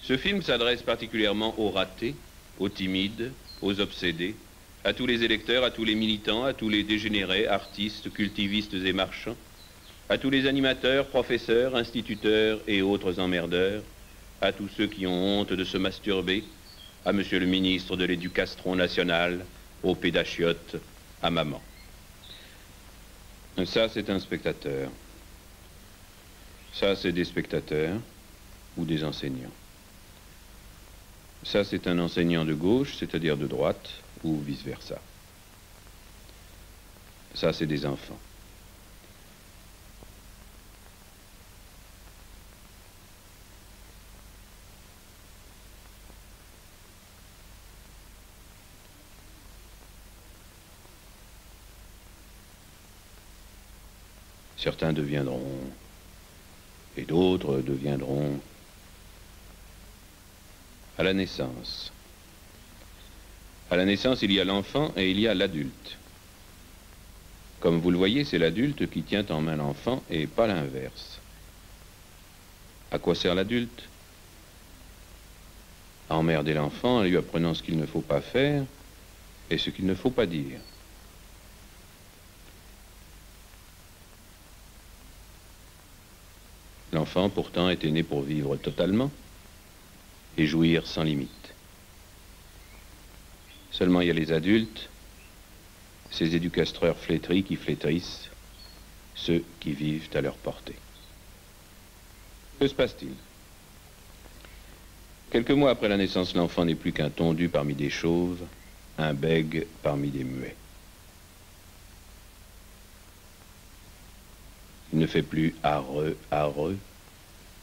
Ce film s'adresse particulièrement aux ratés, aux timides, aux obsédés, à tous les électeurs, à tous les militants, à tous les dégénérés, artistes, cultivistes et marchands, à tous les animateurs, professeurs, instituteurs et autres emmerdeurs, à tous ceux qui ont honte de se masturber, à monsieur le ministre de l'Éducation nationale, aux pédachiotes, à maman. Ça, c'est un spectateur. Ça, c'est des spectateurs ou des enseignants. Ça, c'est un enseignant de gauche, c'est-à-dire de droite, ou vice-versa. Ça, c'est des enfants. Certains deviendront, et d'autres deviendront à la naissance. À la naissance, il y a l'enfant et il y a l'adulte. Comme vous le voyez, c'est l'adulte qui tient en main l'enfant et pas l'inverse. À quoi sert l'adulte? À emmerder l'enfant en lui apprenant ce qu'il ne faut pas faire et ce qu'il ne faut pas dire. L'enfant, pourtant, était né pour vivre totalement et jouir sans limite. Seulement, il y a les adultes, ces éducateurs flétris qui flétrissent ceux qui vivent à leur portée. Que se passe-t-il? Quelques mois après la naissance, l'enfant n'est plus qu'un tondu parmi des chauves, un bègue parmi des muets. Il ne fait plus hareux, hareux.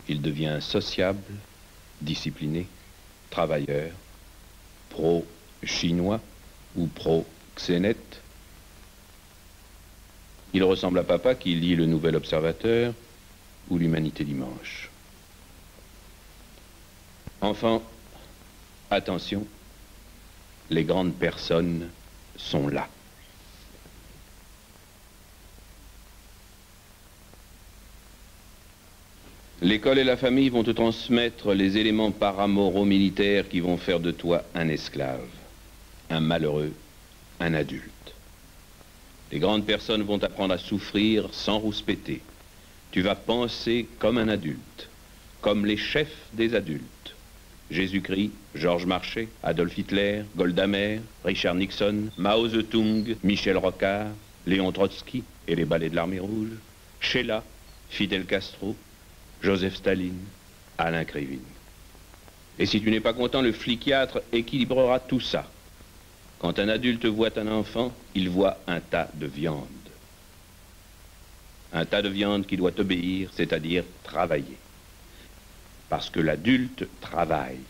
Il devient sociable, discipliné, travailleur, pro-chinois ou pro-xénète. Il ressemble à papa qui lit le Nouvel Observateur ou l'Humanité dimanche. Enfant, attention, les grandes personnes sont là. L'école et la famille vont te transmettre les éléments paramoraux militaires qui vont faire de toi un esclave, un malheureux, un adulte. Les grandes personnes vont t'apprendre à souffrir sans rouspéter. Tu vas penser comme un adulte, comme les chefs des adultes. Jésus-Christ, Georges Marchais, Adolf Hitler, Golda Meir, Richard Nixon, Mao Zedong, Michel Rocard, Léon Trotsky et les ballets de l'armée rouge, Sheila, Fidel Castro, Joseph Staline, Alain Krivine. Et si tu n'es pas content, le fliquiatre équilibrera tout ça. Quand un adulte voit un enfant, il voit un tas de viande. Un tas de viande qui doit obéir, c'est-à-dire travailler. Parce que l'adulte travaille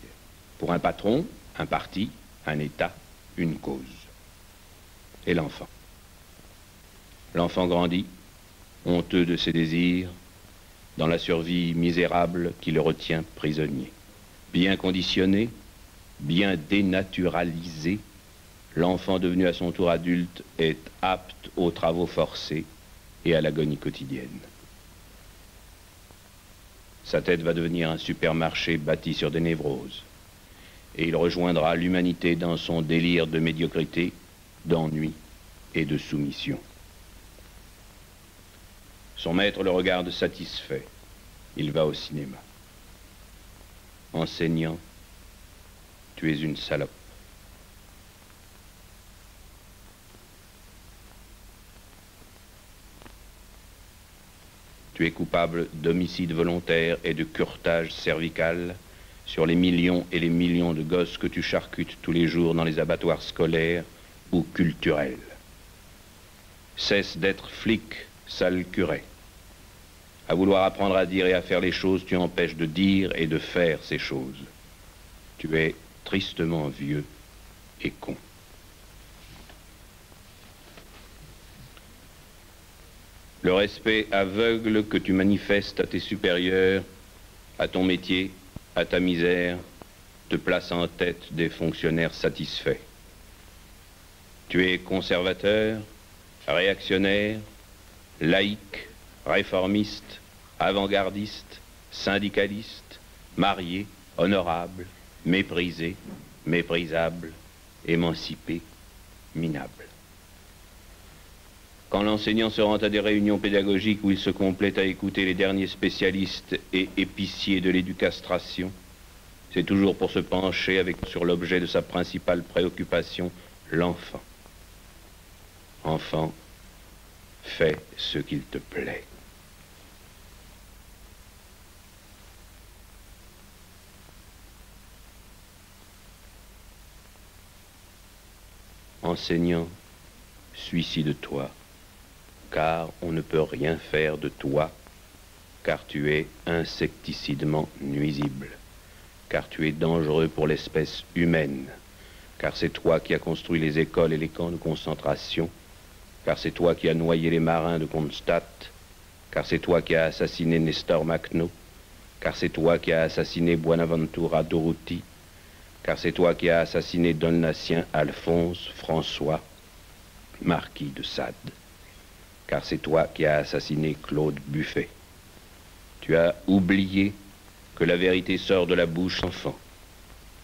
pour un patron, un parti, un État, une cause. Et l'enfant? L'enfant grandit, honteux de ses désirs, dans la survie misérable qui le retient prisonnier. Bien conditionné, bien dénaturalisé, l'enfant devenu à son tour adulte est apte aux travaux forcés et à l'agonie quotidienne. Sa tête va devenir un supermarché bâti sur des névroses, et il rejoindra l'humanité dans son délire de médiocrité, d'ennui et de soumission. Son maître le regarde satisfait. Il va au cinéma. Enseignant, tu es une salope. Tu es coupable d'homicide volontaire et de curetage cervical sur les millions et les millions de gosses que tu charcutes tous les jours dans les abattoirs scolaires ou culturels. Cesse d'être flic, sale curé. À vouloir apprendre à dire et à faire les choses, tu empêches de dire et de faire ces choses. Tu es tristement vieux et con. Le respect aveugle que tu manifestes à tes supérieurs, à ton métier, à ta misère, te place en tête des fonctionnaires satisfaits. Tu es conservateur, réactionnaire, laïque, réformiste, avant-gardiste, syndicaliste, marié, honorable, méprisé, méprisable, émancipé, minable. Quand l'enseignant se rend à des réunions pédagogiques où il se complaît à écouter les derniers spécialistes et épiciers de l'éducastration, c'est toujours pour se pencher sur l'objet de sa principale préoccupation, l'enfant. Enfant, fais ce qu'il te plaît. Enseignant, suicide-toi, car on ne peut rien faire de toi, car tu es insecticidement nuisible, car tu es dangereux pour l'espèce humaine, car c'est toi qui as construit les écoles et les camps de concentration, car c'est toi qui as noyé les marins de Kronstadt, car c'est toi qui as assassiné Nestor Makhno, car c'est toi qui as assassiné Buenaventura Durruti, car c'est toi qui as assassiné Donatien Alphonse François, marquis de Sade, car c'est toi qui as assassiné Claude Buffet. Tu as oublié que la vérité sort de la bouche d'enfants,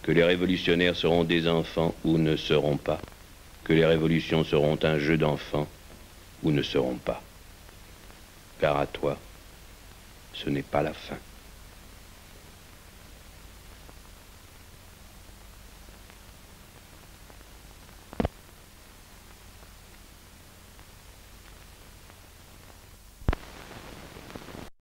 que les révolutionnaires seront des enfants ou ne seront pas, que les révolutions seront un jeu d'enfants ou ne seront pas. Car à toi, ce n'est pas la fin.